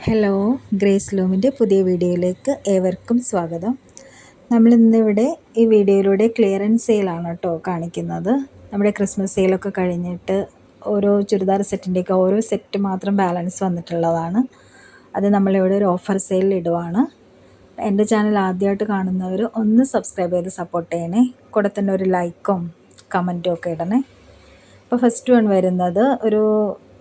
Hello, grace ലൂമിൻ്റെ പുതിയ വീഡിയോയിലേക്ക് ഏവർക്കും സ്വാഗതം. നമ്മളിന്നിവിടെ ഈ വീഡിയോയിലൂടെ ക്ലിയറൻസ് സെയിലാണ് കേട്ടോ കാണിക്കുന്നത്. നമ്മുടെ ക്രിസ്മസ് സെയിലൊക്കെ കഴിഞ്ഞിട്ട് ഓരോ ചുരിദാർ സെറ്റിൻ്റെയൊക്കെ ഓരോ സെറ്റ് മാത്രം ബാലൻസ് വന്നിട്ടുള്ളതാണ്. അത് നമ്മളിവിടെ ഒരു ഓഫർ സെയിലിൽ ഇടുവാണ്. എൻ്റെ ചാനൽ ആദ്യമായിട്ട് കാണുന്നവർ ഒന്ന് സബ്സ്ക്രൈബ് ചെയ്ത് സപ്പോർട്ട് ചെയ്യണേ. കൂടെ തന്നെ ഒരു ലൈക്കും കമൻറ്റും ഒക്കെ ഇടണേ. അപ്പോൾ ഫസ്റ്റ് വൺ വരുന്നത് ഒരു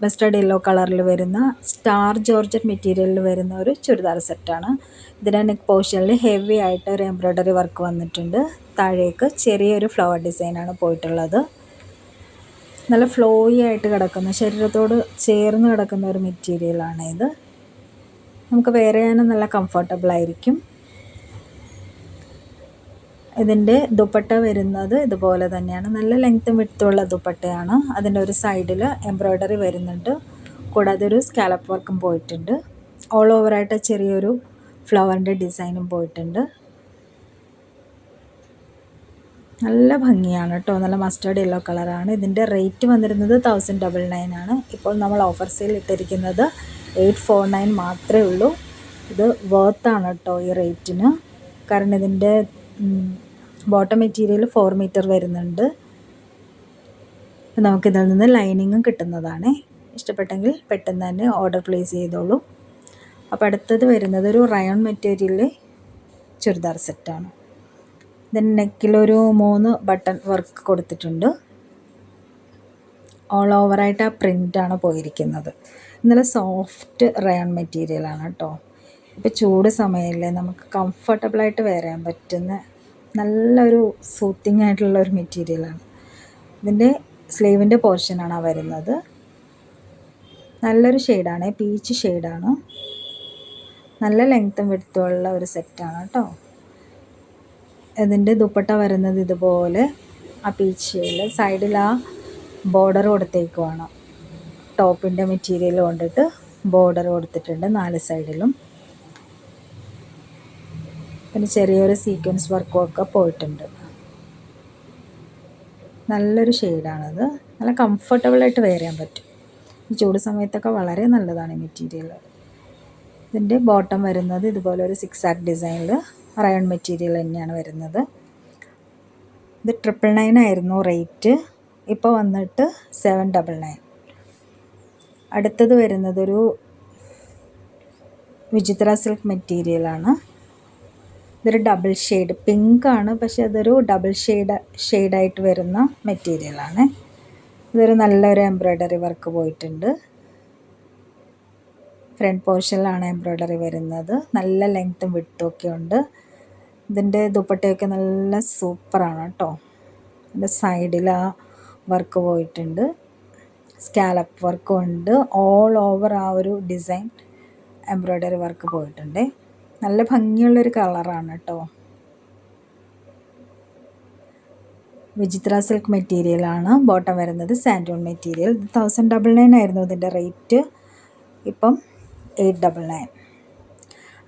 മസ്റ്റർഡ് യെല്ലോ കളറിൽ വരുന്ന സ്റ്റാർ ജോർജറ്റ് മെറ്റീരിയലിൽ വരുന്ന ഒരു ചുരിദാർ സെറ്റാണ്. ഇതിൻ്റെ നെക്ക് പോർഷനിൽ ഹെവി ആയിട്ട് ഒരു എംബ്രോയ്ഡറി വർക്ക് വന്നിട്ടുണ്ട്. താഴേക്ക് ചെറിയൊരു ഫ്ലവർ ഡിസൈനാണ് പോയിട്ടുള്ളത്. നല്ല ഫ്ലോയി ആയിട്ട് കിടക്കുന്ന, ശരീരത്തോട് ചേർന്ന് കിടക്കുന്ന ഒരു മെറ്റീരിയലാണ് ഇത്. നമുക്ക് വെയർ ചെയ്യാനും നല്ല കംഫർട്ടബിൾ ആയിരിക്കും. ഇതിൻ്റെ ദുപ്പട്ട വരുന്നത് ഇതുപോലെ തന്നെയാണ്. നല്ല ലെങ്ത്തും വിഡ്ത്തുള്ള ദുപ്പട്ടയാണ്. അതിൻ്റെ ഒരു സൈഡിൽ എംബ്രോയ്ഡറി വരുന്നുണ്ട്. കൂടാതെ ഒരു സ്കാലപ്പ് വർക്കും പോയിട്ടുണ്ട്. ഓൾ ഓവറായിട്ട് ചെറിയൊരു ഫ്ലവറിൻ്റെ ഡിസൈനും പോയിട്ടുണ്ട്. നല്ല ഭംഗിയാണ് കേട്ടോ. നല്ല മസ്റ്റേർഡ് യെല്ലോ കളറാണ്. ഇതിൻ്റെ റേറ്റ് വന്നിരുന്നത് 1099 ആണ്. ഇപ്പോൾ നമ്മൾ ഓഫർ സെയിൽ ഇട്ടിരിക്കുന്നത് 849 മാത്രമേ ഉള്ളൂ. ഇത് വേർത്താണ് കേട്ടോ ഈ റേറ്റിന്. കാരണം ഇതിൻ്റെ ബോട്ടം മെറ്റീരിയൽ 4 മീറ്റർ വരുന്നുണ്ട്. നമുക്കിതിൽ നിന്ന് ലൈനിങ്ങും കിട്ടുന്നതാണ്. ഇഷ്ടപ്പെട്ടെങ്കിൽ പെട്ടെന്ന് തന്നെ ഓർഡർ പ്ലേസ് ചെയ്തോളൂ. അപ്പോൾ അടുത്തത് വരുന്നത് ഒരു റയോൺ മെറ്റീരിയലിൽ ചുരിദാർ സെറ്റാണ്. ഇതിൻ്റെ നെക്കിലൊരു 3 ബട്ടൺ വർക്ക് കൊടുത്തിട്ടുണ്ട്. ഓൾ ഓവറായിട്ട് ആ പ്രിൻ്റാണ് പോയിരിക്കുന്നത്. നല്ല സോഫ്റ്റ് റയോൺ മെറ്റീരിയലാണ് കേട്ടോ. ഇപ്പോൾ ചൂട് സമയമല്ലേ, നമുക്ക് കംഫർട്ടബിളായിട്ട് വെയർ ചെയ്യാൻ പറ്റുന്ന നല്ലൊരു സൂത്തിങ് ആയിട്ടുള്ള ഒരു മെറ്റീരിയലാണ്. ഇതിൻ്റെ സ്ലീവിൻ്റെ പോർഷനാണ് വരുന്നത്. നല്ലൊരു ഷെയ്ഡാണ്, പീച്ച് ഷെയ്ഡാണ്. നല്ല ലെങ്ത്തും വിഡ്ത്തുള്ള ഒരു സെറ്റാണ് കേട്ടോ. ഇതിൻ്റെ ദുപ്പട്ട വരുന്നത് ഇതുപോലെ ആ പീച്ച് ഷെയ്ഡിൽ സൈഡിൽ ആ ബോർഡർ കൊടുത്തേക്കുവാണ്. ടോപ്പിൻ്റെ മെറ്റീരിയൽ കൊണ്ടിട്ട് ബോർഡർ കൊടുത്തിട്ടുണ്ട് 4 സൈഡിലും. പിന്നെ ചെറിയൊരു സീക്വൻസ് വർക്കും ഒക്കെ പോയിട്ടുണ്ട്. നല്ലൊരു ഷെയ്ഡാണത്. നല്ല കംഫർട്ടബിളായിട്ട് വെയർ ചെയ്യാൻ പറ്റും. ഈ ചൂട് സമയത്തൊക്കെ വളരെ നല്ലതാണ് ഈ മെറ്റീരിയൽ. ഇതിൻ്റെ ബോട്ടം വരുന്നത് ഇതുപോലെ ഒരു 6 ആക്ക് ഡിസൈനിൽ റയോൺ മെറ്റീരിയൽ തന്നെയാണ് വരുന്നത്. ഇത് 999 ആയിരുന്നു റേറ്റ്. ഇപ്പോൾ വന്നിട്ട് 799. അടുത്തത് വരുന്നതൊരു വിചിത്ര സിൽക്ക് മെറ്റീരിയലാണ്. ഇതൊരു ഡബിൾ ഷെയ്ഡ് പിങ്കാണ്, പക്ഷെ അതൊരു ഡബിൾ ഷെയ്ഡായിട്ട് വരുന്ന മെറ്റീരിയലാണ്. ഇതൊരു നല്ലൊരു എംബ്രോയ്ഡറി വർക്ക് പോയിട്ടുണ്ട്. ഫ്രണ്ട് പോർഷനിലാണ് എംബ്രോയ്ഡറി വരുന്നത്. നല്ല ലെങ്ത്തും വിഡ്ത്തും ഒക്കെ ഉണ്ട്. ഇതിൻ്റെ ദുപ്പട്ടയൊക്കെ നല്ല സൂപ്പറാണ് കേട്ടോ. ഇതിൻ്റെ സൈഡിൽ ആ വർക്ക് പോയിട്ടുണ്ട്. സ്കാലപ്പ് വർക്കും ഉണ്ട്. ഓൾ ഓവർ ആ ഒരു ഡിസൈൻ എംബ്രോയ്ഡറി വർക്ക് പോയിട്ടുണ്ട്. നല്ല ഭംഗിയുള്ളൊരു കളറാണ് കേട്ടോ. വിചിത്ര സിൽക്ക് മെറ്റീരിയലാണ്. ബോട്ടം വരുന്നത് സാൻഡൂൺ മെറ്റീരിയൽ. 1099 ആയിരുന്നു ഇതിൻ്റെ റേറ്റ്. ഇപ്പം 899.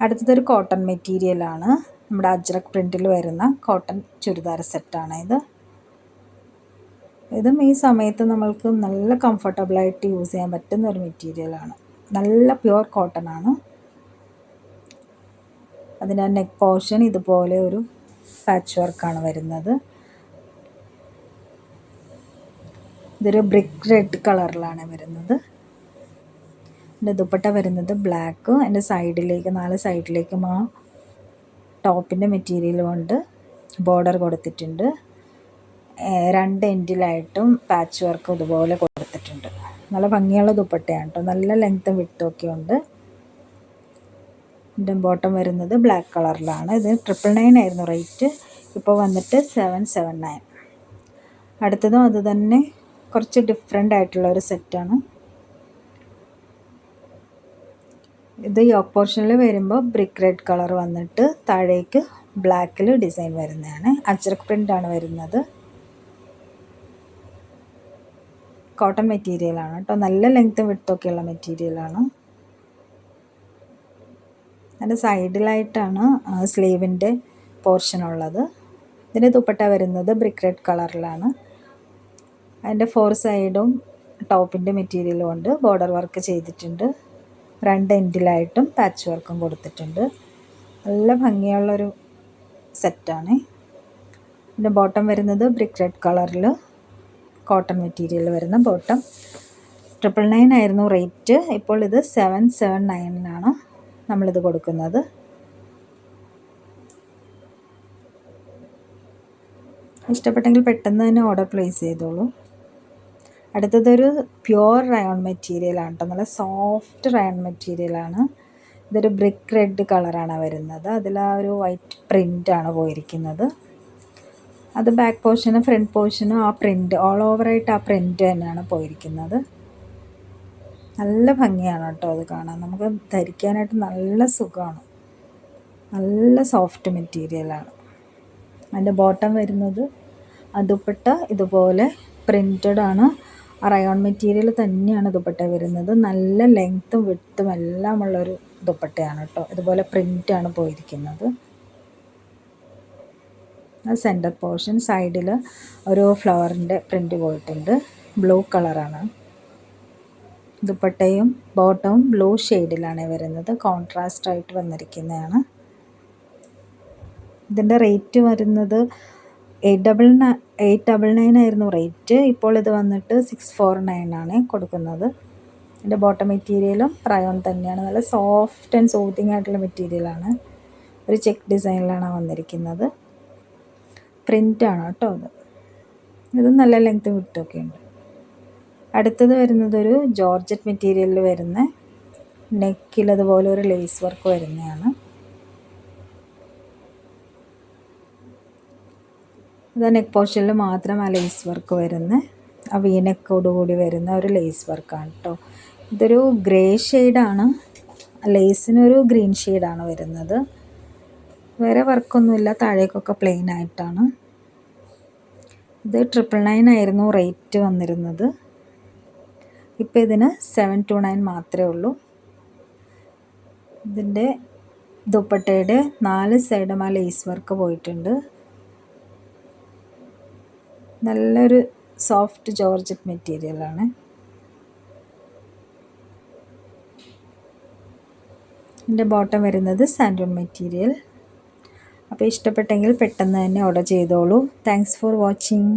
അടുത്തതൊരു കോട്ടൺ മെറ്റീരിയലാണ്. നമ്മുടെ അജ്രക് പ്രിൻറ്റിൽ വരുന്ന കോട്ടൺ ചുരിദാർ സെറ്റാണ് ഇത്. ഇതും ഈ സമയത്ത് നമ്മൾക്ക് നല്ല കംഫർട്ടബിളായിട്ട് യൂസ് ചെയ്യാൻ പറ്റുന്ന ഒരു മെറ്റീരിയലാണ്. നല്ല പ്യുവർ കോട്ടൺ ആണ്. അതിൻ്റെ നെക്ക് പോർഷൻ ഇതുപോലെ ഒരു പാച്ച് വർക്കാണ് വരുന്നത്. ഇതൊരു ബ്രിക്ക് റെഡ് കളറിലാണ് വരുന്നത്. എൻ്റെ ദുപ്പട്ട വരുന്നത് ബ്ലാക്ക്. എൻ്റെ സൈഡിലേക്ക് 4 സൈഡിലേക്കും ആ ടോപ്പിൻ്റെ മെറ്റീരിയൽ കൊണ്ട് ബോർഡർ കൊടുത്തിട്ടുണ്ട്. 2 എൻഡിലായിട്ടും പാച്ച് വർക്ക് ഇതുപോലെ കൊടുത്തിട്ടുണ്ട്. നല്ല ഭംഗിയുള്ള ദുപ്പട്ടയാണ് കേട്ടോ. നല്ല ലെങ്ത്തും വിഡ്ത്തും ഒക്കെ ഉണ്ട്. ഇതിൻ്റെ ബോട്ടം വരുന്നത് ബ്ലാക്ക് കളറിലാണ്. ഇത് 999 ആയിരുന്നു റേറ്റ്. ഇപ്പോൾ വന്നിട്ട് 779. അടുത്തതും അത് തന്നെ കുറച്ച് ഡിഫറെൻ്റ് ആയിട്ടുള്ള ഒരു സെറ്റാണ്. ഇത് യോക്ക് പോർഷനിൽ വരുമ്പോൾ ബ്രിക്ക് റെഡ് കളർ വന്നിട്ട് താഴേക്ക് ബ്ലാക്കിൽ ഡിസൈൻ വരുന്നതാണ്. അജ്രക് പ്രിൻ്റാണ് വരുന്നത്. കോട്ടൺ മെറ്റീരിയലാണ് കേട്ടോ. നല്ല ലെങ്ത്തും വിഡ്ത്തൊക്കെയുള്ള മെറ്റീരിയലാണ്. അതിൻ്റെ സൈഡിലായിട്ടാണ് സ്ലീവിൻ്റെ പോർഷൻ ഉള്ളത്. ഇതിൻ്റെ ദുപ്പട്ട വരുന്നത് ബ്രിക്ക് റെഡ് കളറിലാണ്. അതിൻ്റെ 4 സൈഡും ടോപ്പിൻ്റെ മെറ്റീരിയൽ കൊണ്ട് ബോർഡർ വർക്ക് ചെയ്തിട്ടുണ്ട്. രണ്ട് എൻഡിലായിട്ടും പാച്ച് വർക്കും കൊടുത്തിട്ടുണ്ട്. നല്ല ഭംഗിയുള്ളൊരു സെറ്റാണ്. ഇതിൻ്റെ ബോട്ടം വരുന്നത് ബ്രിക്ക് റെഡ് കളറിൽ കോട്ടൺ മെറ്റീരിയൽ വരുന്ന ബോട്ടം. 999 ആയിരുന്നു റേറ്റ്. ഇപ്പോൾ ഇത് 779 നമ്മളിത് കൊടുക്കുന്നത്. ഇഷ്ടപ്പെട്ടെങ്കിൽ പെട്ടെന്ന് തന്നെ ഓർഡർ പ്ലേസ് ചെയ്തോളൂ. അടുത്തതൊരു പ്യുവർ റയോൺ മെറ്റീരിയലാണ് കേട്ടോ. നല്ല സോഫ്റ്റ് റയോൺ മെറ്റീരിയലാണ്. ഇതൊരു ബ്രിക്ക് റെഡ് കളറാണ് വരുന്നത്. അതിൽ ആ ഒരു വൈറ്റ് പ്രിൻ്റാണ് പോയിരിക്കുന്നത്. അത് ബാക്ക് പോർഷനും ഫ്രണ്ട് പോർഷനും ആ പ്രിൻ്റ് ഓൾ ഓവറായിട്ട് ആ പ്രിൻ്റ് തന്നെയാണ് പോയിരിക്കുന്നത്. നല്ല ഭംഗിയാണ് കേട്ടോ അത് കാണാൻ. നമുക്ക് ധരിക്കാനായിട്ട് നല്ല സുഖമാണ്. നല്ല സോഫ്റ്റ് മെറ്റീരിയലാണ്. അതിൻ്റെ ബോട്ടം വരുന്നത് ദുപ്പട്ട ഇതുപോലെ പ്രിൻറ്റഡ് ആണ്. റയോൺ മെറ്റീരിയൽ തന്നെയാണ് ദുപ്പട്ട വരുന്നത്. നല്ല ലെങ്ത്തും വിഡ്ത്തും എല്ലാം ഉള്ളൊരു ദുപ്പട്ടയാണ് കേട്ടോ. ഇതുപോലെ പ്രിൻ്റാണ് പോയിരിക്കുന്നത്. സെൻറ്റർ പോർഷൻ സൈഡിൽ ഒരു ഫ്ലവറിൻ്റെ പ്രിൻ്റ് പോയിട്ടുണ്ട്. ബ്ലൂ കളറാണ്. ദുപ്പട്ടയും ബോട്ടവും ബ്ലൂ ഷെയ്ഡിലാണ് വരുന്നത്. കോൺട്രാസ്റ്റ് ആയിട്ട് വന്നിരിക്കുന്നതാണ്. ഇതിൻ്റെ റേറ്റ് വരുന്നത് 899 ആയിരുന്നു റേറ്റ്. ഇപ്പോൾ ഇത് വന്നിട്ട് 649 കൊടുക്കുന്നത്. ഇതിൻ്റെ ബോട്ടം മെറ്റീരിയലും റയോൺ തന്നെയാണ്. നല്ല സോഫ്റ്റ് ആൻഡ് സൂത്തിങ് ആയിട്ടുള്ള മെറ്റീരിയലാണ്. ഒരു ചെക്ക് ഡിസൈനിലാണ് വന്നിരിക്കുന്നത്. പ്രിൻ്റാണ് കേട്ടോ അത്. ഇത് നല്ല ലെങ്ത് വിട്ടൊക്കെ ഉണ്ട്. അടുത്തത് വരുന്നത് ഒരു ജോർജറ്റ് മെറ്റീരിയലിൽ വരുന്ന നെക്കിൽ അതുപോലെ ഒരു ലേസ് വർക്ക് വരുന്നതാണ്. ഇത് നെക്ക് പോർഷനിൽ മാത്രം ആ ലേസ് വർക്ക് വരുന്ന ആ വീനെക്കോടുകൂടി വരുന്ന ഒരു ലേസ് വർക്കാണ് കേട്ടോ. ഇതൊരു ഗ്രേ ഷെയ്ഡാണ്. ലേസിനൊരു ഗ്രീൻ ഷെയ്ഡാണ് വരുന്നത്. വേറെ വർക്കൊന്നുമില്ല. താഴേക്കൊക്കെ പ്ലെയിൻ ആയിട്ടാണ്. ഇത് 999 ആയിരുന്നു റേറ്റ് വന്നിരുന്നത്. ഇപ്പോൾ ഇതിന് 729 മാത്രമേ ഉള്ളൂ. ഇതിൻ്റെ ദുപ്പട്ടയുടെ 4 സൈഡും ആ ലേസ് വർക്ക് പോയിട്ടുണ്ട്. നല്ലൊരു സോഫ്റ്റ് ജോർജറ്റ് മെറ്റീരിയലാണ്. ഇതിൻ്റെ ബോട്ടം വരുന്നത് സാൻഡൂൺ മെറ്റീരിയൽ. അപ്പോൾ ഇഷ്ടപ്പെട്ടെങ്കിൽ പെട്ടെന്ന് തന്നെ ഓർഡർ ചെയ്തോളൂ. Thanks for watching.